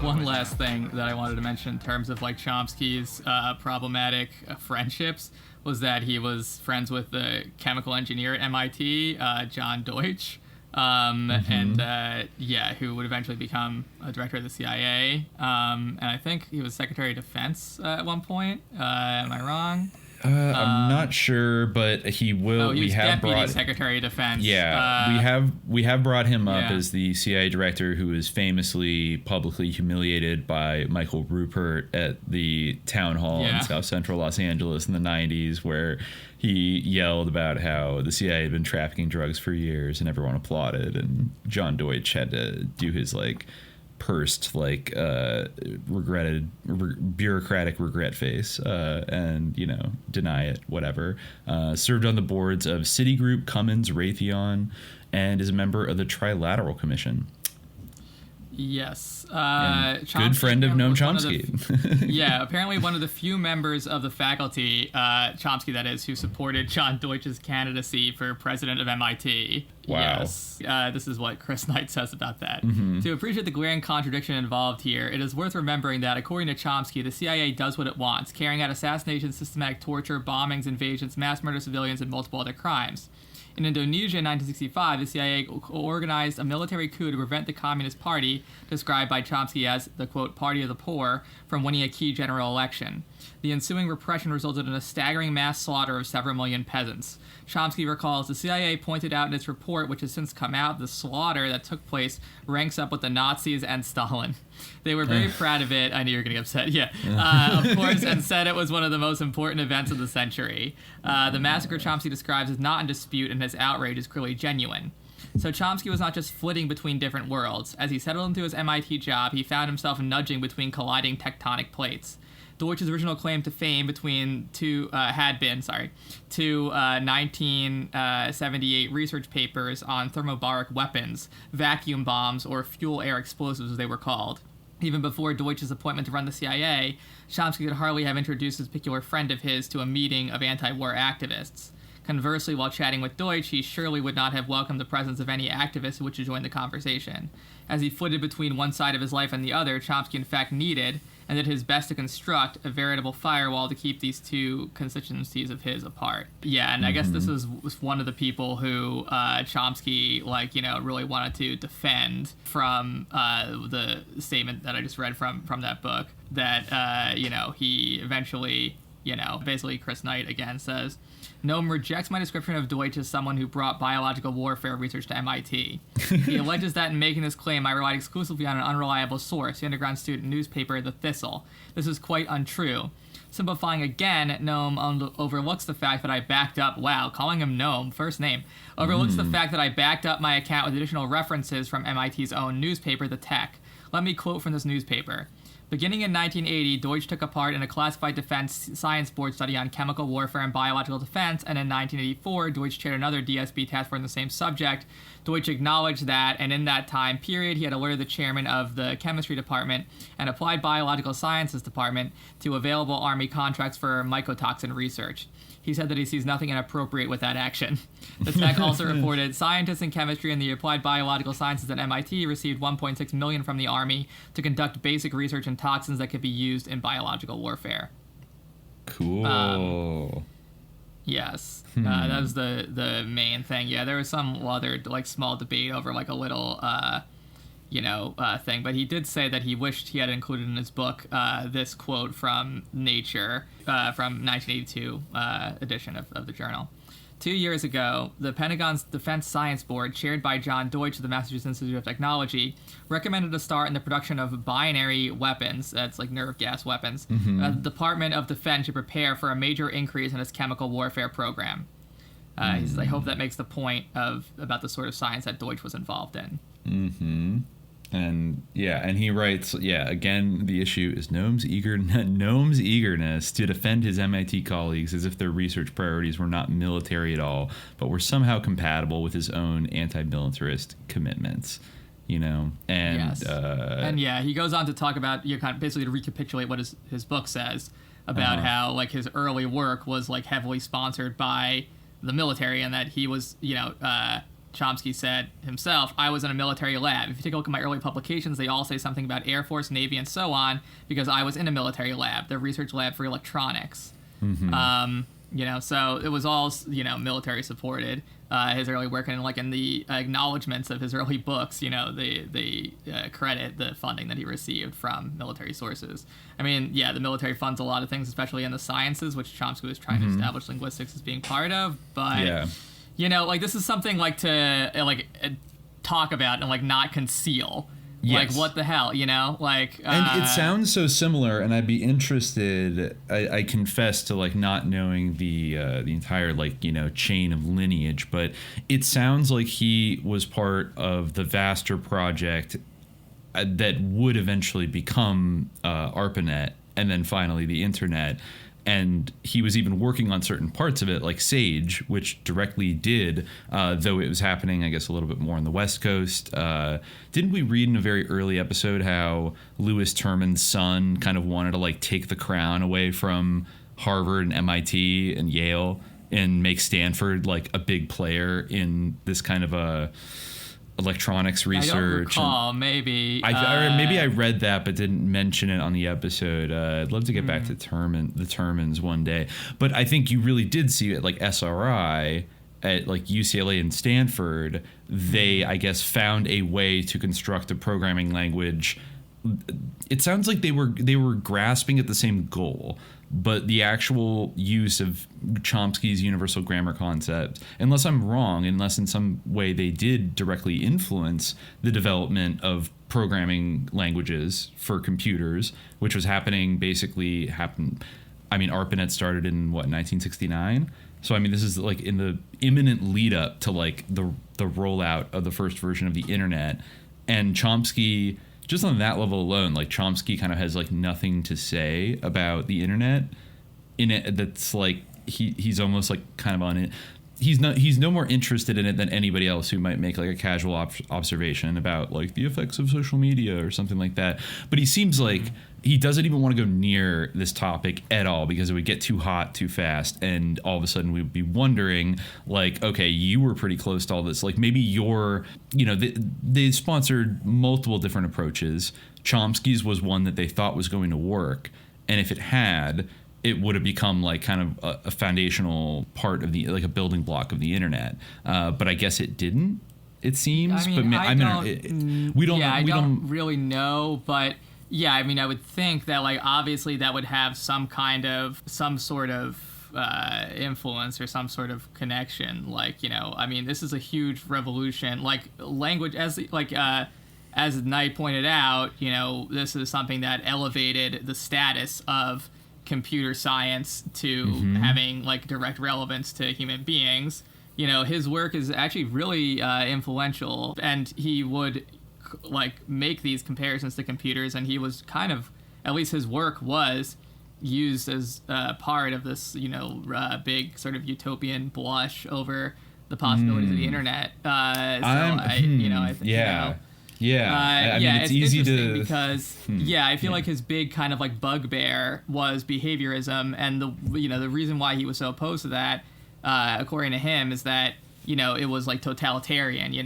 One last thing that I wanted to mention in terms of like Chomsky's problematic friendships was that he was friends with the chemical engineer at MIT, John Deutsch, and who would eventually become a director of the CIA. And I think he was Secretary of Defense at one point. Am I wrong? I'm not sure, but he will. He was Deputy Secretary of Defense. Yeah, we have brought him up as the CIA director who was famously publicly humiliated by Michael Rupert at the town hall in South Central Los Angeles in the 90s, where he yelled about how the CIA had been trafficking drugs for years, and everyone applauded, and John Deutsch had to do his pursed bureaucratic regret face and deny it, whatever. Served on the boards of Citigroup, Cummins, Raytheon, and is a member of the Trilateral Commission. Yes. Good friend of Noam Chomsky. Apparently one of the few members of the faculty, Chomsky that is, who supported John Deutsch's candidacy for president of MIT. Wow. Yes. This is what Chris Knight says about that. Mm-hmm. To appreciate the glaring contradiction involved here, it is worth remembering that, according to Chomsky, the CIA does what it wants, carrying out assassinations, systematic torture, bombings, invasions, mass murder of civilians, and multiple other crimes. In Indonesia in 1965, the CIA organized a military coup to prevent the Communist Party, described by Chomsky as the, quote, party of the poor, from winning a key general election. The ensuing repression resulted in a staggering mass slaughter of several million peasants. Chomsky recalls the CIA pointed out in its report, which has since come out, the slaughter that took place ranks up with the Nazis and Stalin. They were very proud of it. I knew you were getting upset. Of course, and said it was one of the most important events of the century. The massacre Chomsky describes is not in dispute, and his outrage is clearly genuine. So Chomsky was not just flitting between different worlds. As he settled into his MIT job, he found himself nudging between colliding tectonic plates. Deutsch's original claim to fame had been two 1978 research papers on thermobaric weapons, vacuum bombs, or fuel-air explosives as they were called. Even before Deutsch's appointment to run the CIA, Chomsky could hardly have introduced this particular friend of his to a meeting of anti-war activists. Conversely, while chatting with Deutsch, he surely would not have welcomed the presence of any activist who wished to join the conversation. As he flitted between one side of his life and the other, Chomsky in fact needed, and did his best to construct, a veritable firewall to keep these two constituencies of his apart. Yeah, and I guess this was one of the people who Chomsky, really wanted to defend from the statement that I just read from that book, that, he eventually, basically Chris Knight again says, Noam rejects my description of Deutsch as someone who brought biological warfare research to MIT. He alleges that in making this claim, I relied exclusively on an unreliable source, the underground student newspaper, The Thistle. This is quite untrue. Simplifying again, Noam overlooks the fact that I backed up, calling him Noam, first name, overlooks the fact that I backed up my account with additional references from MIT's own newspaper, The Tech. Let me quote from this newspaper. Beginning in 1980, Deutsch took a part in a classified defense science board study on chemical warfare and biological defense, and in 1984, Deutsch chaired another DSB task force on the same subject. Deutsch acknowledged that, and in that time period, he had alerted the chairman of the chemistry department and applied biological sciences department to available Army contracts for mycotoxin research. He said that he sees nothing inappropriate with that action. The Tech also reported scientists in chemistry and the applied biological sciences at MIT received $1.6 million from the Army to conduct basic research in toxins that could be used in biological warfare. Cool. Yes. That was the main thing. Yeah, there was some other small debate over a little thing, but he did say that he wished he had included in his book this quote from Nature from 1982 edition of the journal. 2 years ago, the Pentagon's Defense Science Board, chaired by John Deutsch of the Massachusetts Institute of Technology, recommended a start in the production of binary weapons, that's like nerve gas weapons. The Department of Defense should prepare for a major increase in its chemical warfare program. He says, I hope that makes the point about the sort of science that Deutsch was involved in. And he writes, again, the issue is Noam's eagerness to defend his MIT colleagues as if their research priorities were not military at all, but were somehow compatible with his own anti-militarist commitments, And he goes on to talk about, basically to recapitulate what his book says about how his early work was heavily sponsored by the military, and that he was Chomsky said himself, I was in a military lab. If you take a look at my early publications, they all say something about Air Force, Navy, and so on, because I was in a military lab, the research lab for electronics. So it was all, military supported. His early work, and like in the acknowledgments of his early books, they credit the funding that he received from military sources. I mean, yeah, the military funds a lot of things, especially in the sciences, which Chomsky was trying to establish linguistics as being part of. But this is something like to talk about and like not conceal. Yes. Like, what the hell, and it sounds so similar, and I'd be interested, I confess to, like, not knowing the entire, chain of lineage, but it sounds like he was part of the vaster project that would eventually become ARPANET, and then finally the internet. And he was even working on certain parts of it, like Sage, which directly did, though it was happening, I guess, a little bit more on the West Coast. Didn't we read in a very early episode how Lewis Terman's son kind of wanted to, take the crown away from Harvard and MIT and Yale and make Stanford, a big player in this kind of a electronics research? I don't recall, maybe. Maybe I read that but didn't mention it on the episode. I'd love to get back to the Termans one day. But I think you really did see it, SRI at UCLA and Stanford. They, I guess, found a way to construct a programming language. It sounds like they were grasping at the same goal, but the actual use of Chomsky's universal grammar concept, unless I'm wrong, unless in some way they did directly influence the development of programming languages for computers, which was happening. ARPANET started in 1969. So I mean, this is in the imminent lead up to the rollout of the first version of the internet, and Chomsky. Just on that level alone, Chomsky kind of has nothing to say about the internet in it. That's he's almost kind of on it. He's no more interested in it than anybody else who might make a casual observation about the effects of social media or something like that. But he seems like he doesn't even want to go near this topic at all because it would get too hot too fast, and all of a sudden we'd be wondering okay, you were pretty close to all this. Maybe you're, they sponsored multiple different approaches. Chomsky's was one that they thought was going to work, and if it had, it would have become kind of a foundational part of the a building block of the internet. But I guess it didn't. It seems. We don't really know, but. Yeah, I mean, I would think that, obviously that would have some sort of influence or some sort of connection. This is a huge revolution. Language, as Knight pointed out, this is something that elevated the status of computer science to having, direct relevance to human beings. His work is actually really influential, and he would make these comparisons to computers, and he was kind of, at least his work was used as part of this big sort of utopian blush over the possibilities of the internet. It's easy to because I feel like his big kind of bugbear was behaviorism, and the reason why he was so opposed to that, according to him, is that it was totalitarian, you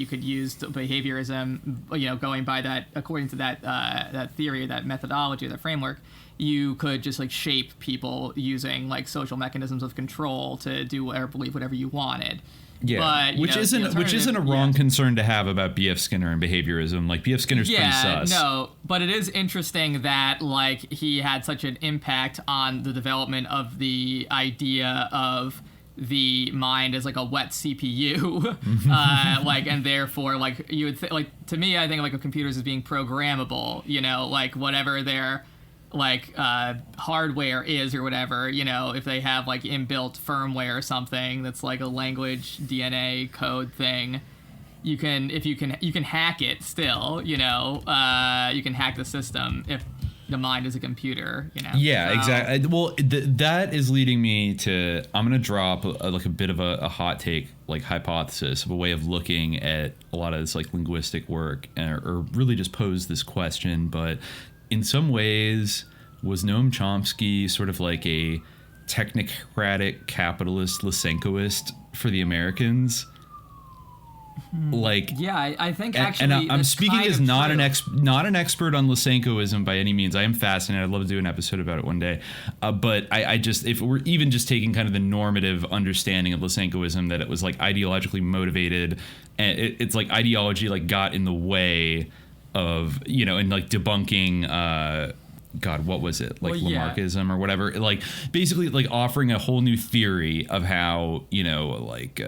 could use behaviorism, going by that, according to that theory, that methodology, that framework, you could just shape people using social mechanisms of control to do or believe whatever you wanted. Yeah, but, which isn't a wrong concern to have about B.F. Skinner and behaviorism. B.F. Skinner's pretty sus. No, but it is interesting that he had such an impact on the development of the idea of the mind as a wet CPU, and therefore you would to me, I think of computers as being programmable, whatever their hardware is or whatever, if they have inbuilt firmware or something that's a language DNA code thing, you can hack it still, you can hack the system if the mind is a computer, Yeah, so. Exactly. Well, that is leading me to, I'm going to drop a bit of a hot take, hypothesis of a way of looking at a lot of this linguistic work, or really just pose this question. But in some ways, was Noam Chomsky sort of a technocratic capitalist Lysenkoist for the Americans? Like, yeah, I think and, actually, and I'm speaking as not true. not an expert on Lysenkoism by any means. I am fascinated. I'd love to do an episode about it one day. But I just, if we're even just taking kind of the normative understanding of Lysenkoism, that it was like ideologically motivated, and it's like ideology like got in the way of, and like debunking God, what was it? Like Lamarckism or whatever. Like basically like offering a whole new theory of how, like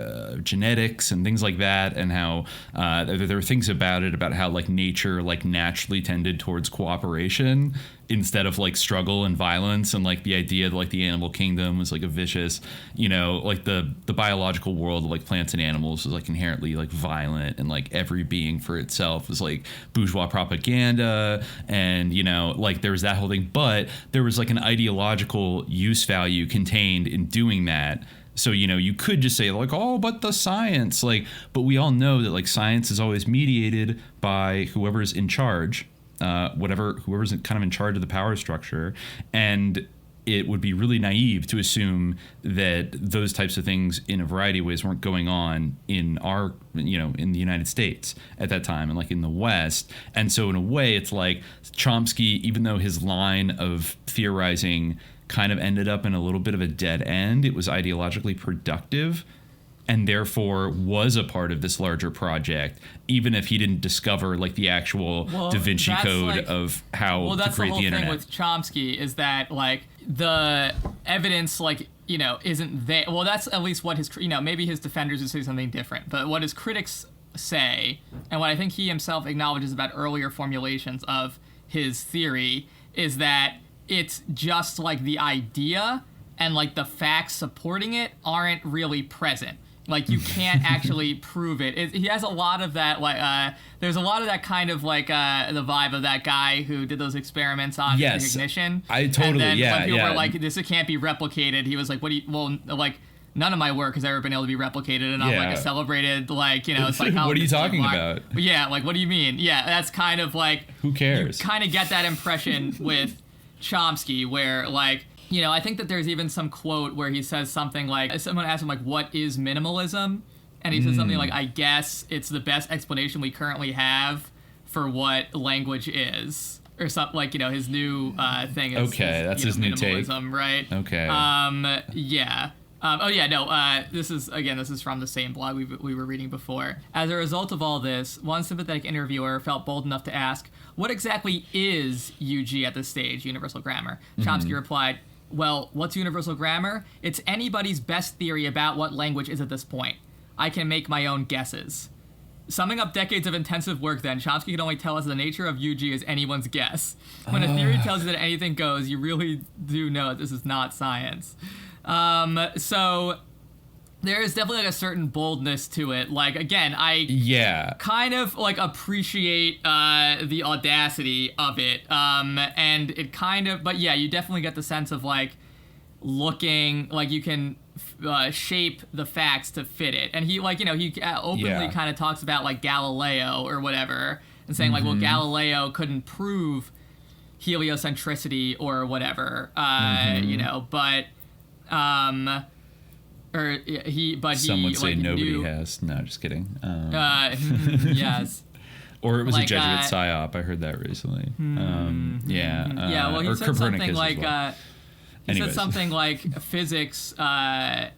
genetics and things like that, and how there are things about it, about how like nature like naturally tended towards cooperation instead of like struggle and violence, and like the idea that like the animal kingdom was like a vicious, like the biological world of like plants and animals was like inherently like violent, and like every being for itself was like bourgeois propaganda, and like there was that whole thing, but there was like an ideological use value contained in doing that. So, you could just say like, oh, but the science, like, but we all know that like science is always mediated by whoever's in charge. Whoever's kind of in charge of the power structure, and it would be really naive to assume that those types of things in a variety of ways weren't going on in our, in the United States at that time, and like in the West. And so in a way, it's like Chomsky, even though his line of theorizing kind of ended up in a little bit of a dead end, it was ideologically productive, and therefore was a part of this larger project, even if he didn't discover like the actual Da Vinci Code of how to create the internet. Well, that's the whole thing with Chomsky, is that like the evidence like, isn't there. Well, that's at least what his, maybe his defenders would say something different, but what his critics say, and what I think he himself acknowledges about earlier formulations of his theory, is that it's just like the idea and like the facts supporting it aren't really present. Like, you can't actually prove it. He has a lot of that, like, there's a lot of that kind of, like, the vibe of that guy who did those experiments on ignition. I totally, and then when people were like, this can't be replicated, he was like, none of my work has ever been able to be replicated, and I'm like a celebrated, like, psychologist. What are you talking about? Yeah, like, what do you mean? Yeah, that's kind of like... Who cares? You kind of get that impression with Chomsky, where, like... I think that there's even some quote where he says something like, someone asked him, like, what is minimalism? And he says something like, I guess it's the best explanation we currently have for what language is. Or something, like, his new thing is, that's his new take. Minimalism, right? Okay. Yeah. This is from the same blog we were reading before. As a result of all this, one sympathetic interviewer felt bold enough to ask, what exactly is UG at this stage, universal grammar? Chomsky replied, well, what's universal grammar? It's anybody's best theory about what language is at this point. I can make my own guesses. Summing up decades of intensive work then, Chomsky could only tell us the nature of UG is anyone's guess. When a theory tells you that anything goes, you really do know this is not science. So there is definitely like a certain boldness to it. Like, again, I kind of like appreciate the audacity of it. And it kind of, but yeah, you definitely get the sense of like looking like you can shape the facts to fit it. And he like, he openly kind of talks about like Galileo or whatever, and saying like, well, Galileo couldn't prove heliocentricity or whatever, but some would say like, nobody has. No, just kidding. Yes. Or it was like, a Jesuit psyop. I heard that recently. Well, he said something like Anyways. said something like physics. In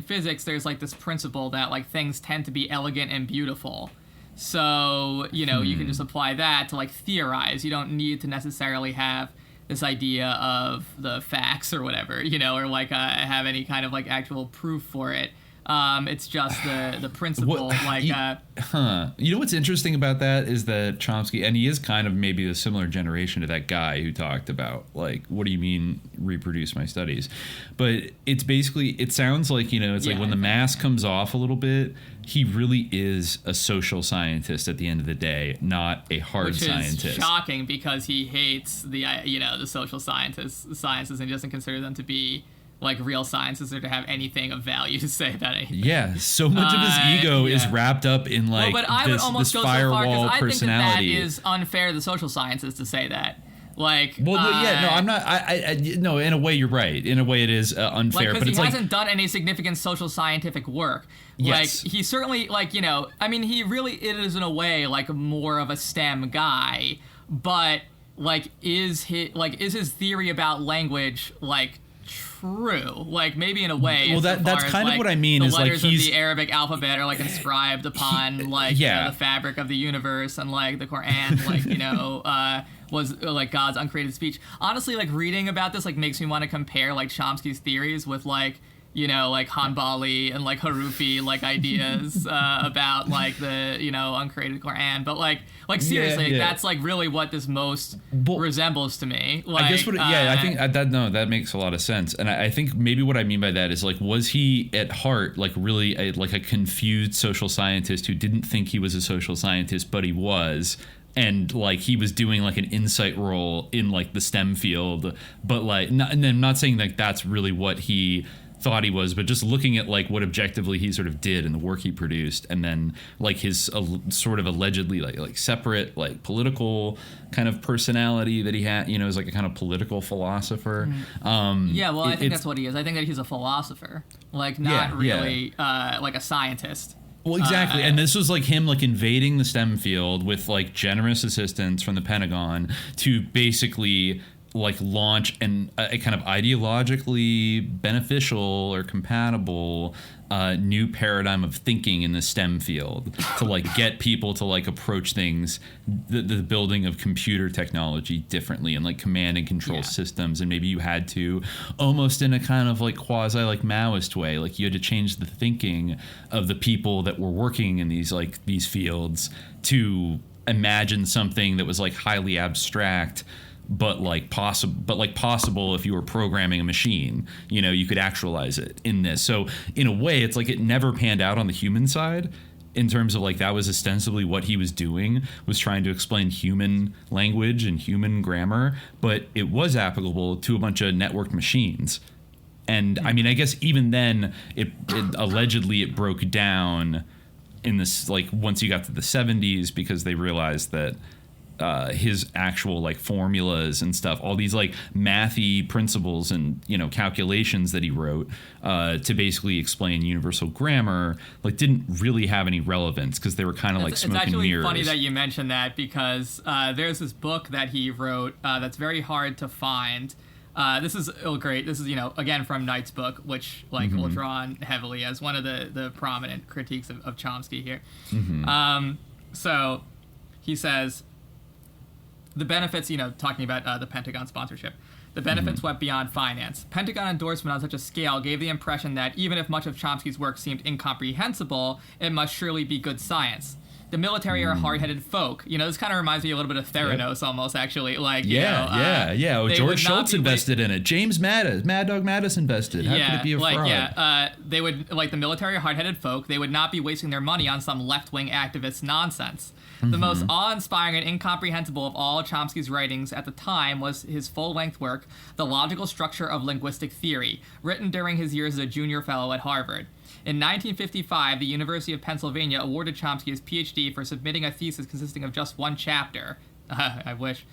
physics, there's like this principle that like things tend to be elegant and beautiful. So you can just apply that to like theorize. You don't need to necessarily have this idea of the facts or whatever, or like have any kind of like actual proof for it. It's just the principle. You know what's interesting about that is that Chomsky, and he is kind of maybe a similar generation to that guy who talked about like, what do you mean reproduce my studies? But it's basically, it sounds like, it's like when the mask comes off a little bit, he really is a social scientist at the end of the day, not a hard scientist. Which is shocking because he hates the social sciences and doesn't consider them to be like real sciences or to have anything of value to say about anything. Yeah, so much of his ego is wrapped up in like this firewall personality. I think that is unfair to the social sciences to say that. Like, I'm not. No, in a way, you're right. In a way, it is unfair, because but it's he hasn't done any significant social scientific work. Yes. Like, he certainly, like, you know, I mean, he really is in a way like more of a STEM guy, but like, is his theory about language like true? Like, maybe in a way. Well, that's kind of what I mean. The is letters like of the Arabic alphabet are like inscribed upon like you know, the fabric of the universe, and like the Quran, like, you know, was like God's uncreated speech. Honestly, like, reading about this like makes me want to compare like Chomsky's theories with like, you know, like Hanbali and like Harufi like ideas about like the, you know, uncreated Quran. But like seriously, that's like really what this most resembles to me. Like, I guess I think that makes a lot of sense. And I think maybe what I mean by that is like, was he at heart like really a confused social scientist who didn't think he was a social scientist, but he was? And like he was doing like an insight role in like the STEM field, but like and then not saying like that's really what he thought he was, but just looking at like what objectively he sort of did and the work he produced, and then like his sort of allegedly like separate like political kind of personality that he had, you know, as like a kind of political philosopher. I think that's what he is. I think that he's a philosopher, like not really like a scientist. Well, exactly. And this was like him like invading the STEM field with like generous assistance from the Pentagon to basically like launch a kind of ideologically beneficial or compatible new paradigm of thinking in the STEM field to like get people to like approach things, the building of computer technology differently, and like command and control systems. And maybe you had to almost in a kind of like quasi like Maoist way, like you had to change the thinking of the people that were working in these fields to imagine something that was like highly abstract, but possible if you were programming a machine, you know, you could actualize it in this. So in a way, it's like it never panned out on the human side, in terms of like that was ostensibly what he was doing, was trying to explain human language and human grammar, but it was applicable to a bunch of networked machines. And I mean, I guess even then it allegedly it broke down in this, like once you got to the 70s, because they realized that his actual like formulas and stuff, all these like mathy principles and, you know, calculations that he wrote to basically explain universal grammar, like didn't really have any relevance, because they were kind of like smoke and mirrors. It's actually funny that you mentioned that, because there's this book that he wrote that's very hard to find. This is great. This is, you know, again from Knight's book, which like will draw on heavily as one of the prominent critiques of Chomsky here. So he says, the benefits, you know, talking about the Pentagon sponsorship, the benefits went beyond finance. Pentagon endorsement on such a scale gave the impression that even if much of Chomsky's work seemed incomprehensible, it must surely be good science. The military are hard-headed folk. You know, this kind of reminds me a little bit of Theranos almost, actually. Like, George Schultz invested in it. James Mattis, Mad Dog Mattis invested. How could it be a fraud? They would, like, the military are hard-headed folk. They would not be wasting their money on some left-wing activist nonsense. The most awe-inspiring and incomprehensible of all Chomsky's writings at the time was his full-length work, The Logical Structure of Linguistic Theory, written during his years as a junior fellow at Harvard. In 1955, the University of Pennsylvania awarded Chomsky his PhD for submitting a thesis consisting of just one chapter. I wish.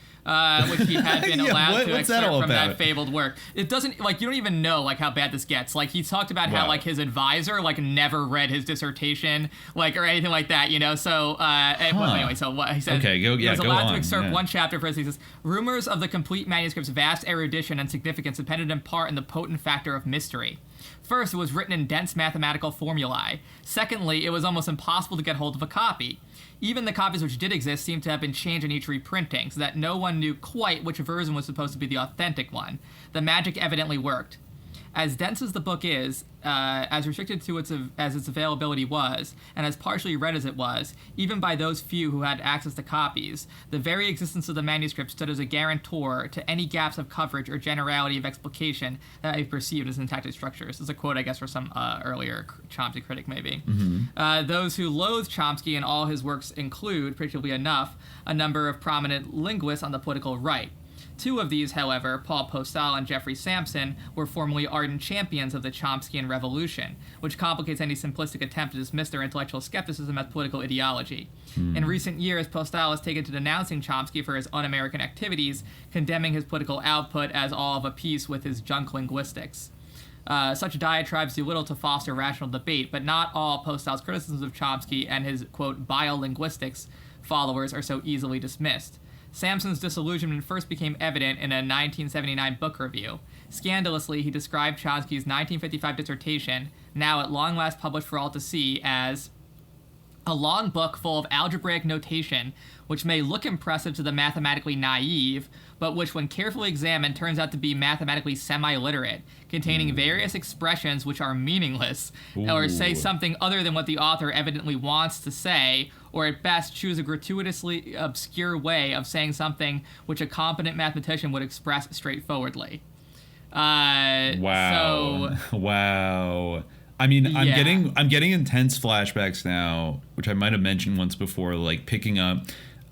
Which he had been allowed to excerpt from that fabled work. It doesn't, like, you don't even know, like, how bad this gets. Like, he talked about how, like, his advisor, like, never read his dissertation, like, or anything like that, you know? So, well, anyway, so what he said, he was allowed to excerpt one chapter for his thesis. Rumors of the complete manuscript's vast erudition and significance depended in part on the potent factor of mystery. First, it was written in dense mathematical formulae. Secondly, it was almost impossible to get hold of a copy. Even the copies which did exist seemed to have been changed in each reprinting, so that no one knew quite which version was supposed to be the authentic one. The magic evidently worked. As dense as the book is, as restricted to as its availability was, and as partially read as it was, even by those few who had access to copies, the very existence of the manuscript stood as a guarantor to any gaps of coverage or generality of explication that I perceived as intact structures. This is a quote, I guess, for some earlier Chomsky critic, maybe. Those who loathe Chomsky and all his works include, predictably enough, a number of prominent linguists on the political right. Two of these, however, Paul Postal and Jeffrey Sampson, were formerly ardent champions of the Chomskyan revolution, which complicates any simplistic attempt to dismiss their intellectual skepticism as political ideology. In recent years, Postal has taken to denouncing Chomsky for his un-American activities, condemning his political output as all of a piece with his junk linguistics. Such diatribes do little to foster rational debate, but not all Postal's criticisms of Chomsky and his, quote, biolinguistics followers are so easily dismissed. Sampson's disillusionment first became evident in a 1979 book review. Scandalously, he described Chomsky's 1955 dissertation, now at long last published for all to see, as a long book full of algebraic notation, which may look impressive to the mathematically naive, but which, when carefully examined, turns out to be mathematically semi-literate, containing various expressions which are meaningless, or say something other than what the author evidently wants to say, or at best choose a gratuitously obscure way of saying something which a competent mathematician would express straightforwardly. Wow. Wow. I mean, I'm getting intense flashbacks now, which I might have mentioned once before, like picking up,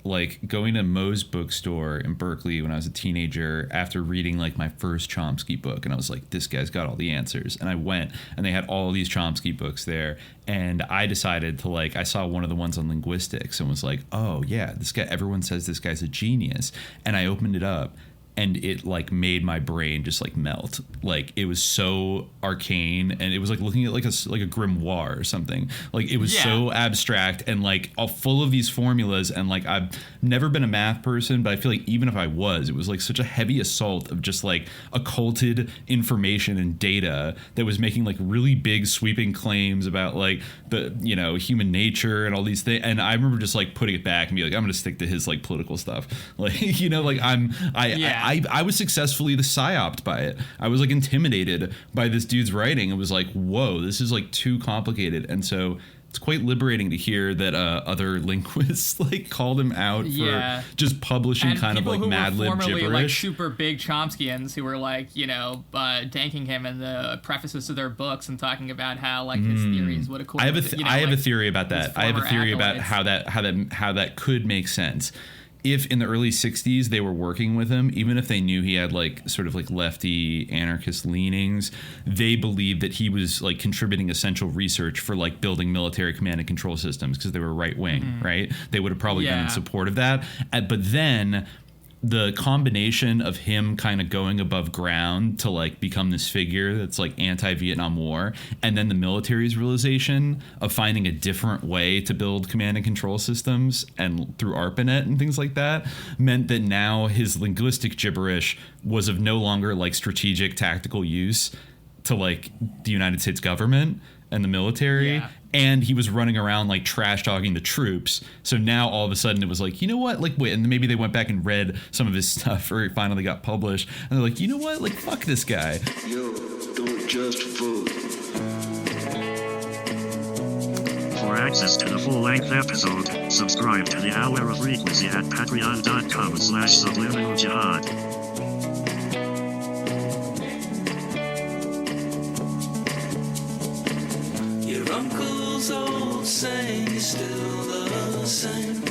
like going to Moe's bookstore in Berkeley when I was a teenager after reading like my first Chomsky book, and I was like, this guy's got all the answers. And I went and they had all these Chomsky books there, and I decided to like, I saw one of the ones on linguistics and was like, oh yeah, this guy, everyone says this guy's a genius. And I opened it up, and it like made my brain just like melt. Like it was so arcane, and it was like looking at like a grimoire or something. Like it was so abstract and like all full of these formulas. And like I've never been a math person, but I feel like even if I was, it was like such a heavy assault of just like occulted information and data that was making like really big sweeping claims about like the, you know, human nature and all these things. And I remember just like putting it back and be like, I'm gonna stick to his like political stuff. Like, you know, like I was successfully psyoped by it. I was like intimidated by this dude's writing. It was like, whoa, this is like too complicated. And so it's quite liberating to hear that other linguists like called him out for just publishing and kind of like Mad Lib gibberish. Like super big Chomskyians who were like, you know, danking him in the prefaces to their books and talking about how like his theories would accord. I have a theory about that. I have a theory about how that could make sense. If in the early 60s they were working with him, even if they knew he had like sort of like lefty anarchist leanings, they believed that he was like contributing essential research for like building military command and control systems because they were right wing, right? They would have probably been in support of that. But then the combination of him kind of going above ground to like become this figure that's like anti-Vietnam War, and then the military's realization of finding a different way to build command and control systems and through ARPANET and things like that, meant that now his linguistic gibberish was of no longer like strategic tactical use to like the United States government and the military. And he was running around like trash talking the troops. So now all of a sudden it was like, you know what? Like, wait, and maybe they went back and read some of his stuff, or it finally got published. And they're like, you know what? Like, fuck this guy. Yo, don't just vote. For access to the full-length episode, subscribe to the Hour of Frequency at patreon.com/subliminaljihad. Old saying is still the same.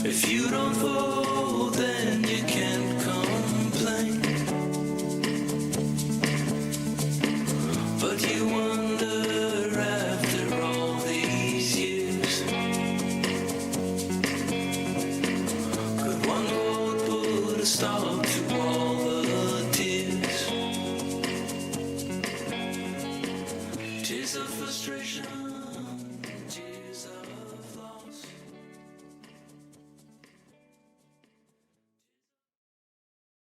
If you don't vote, then you can't complain. But you wonder after all these years, could one vote put a stop to all the tears? Tears of frustration.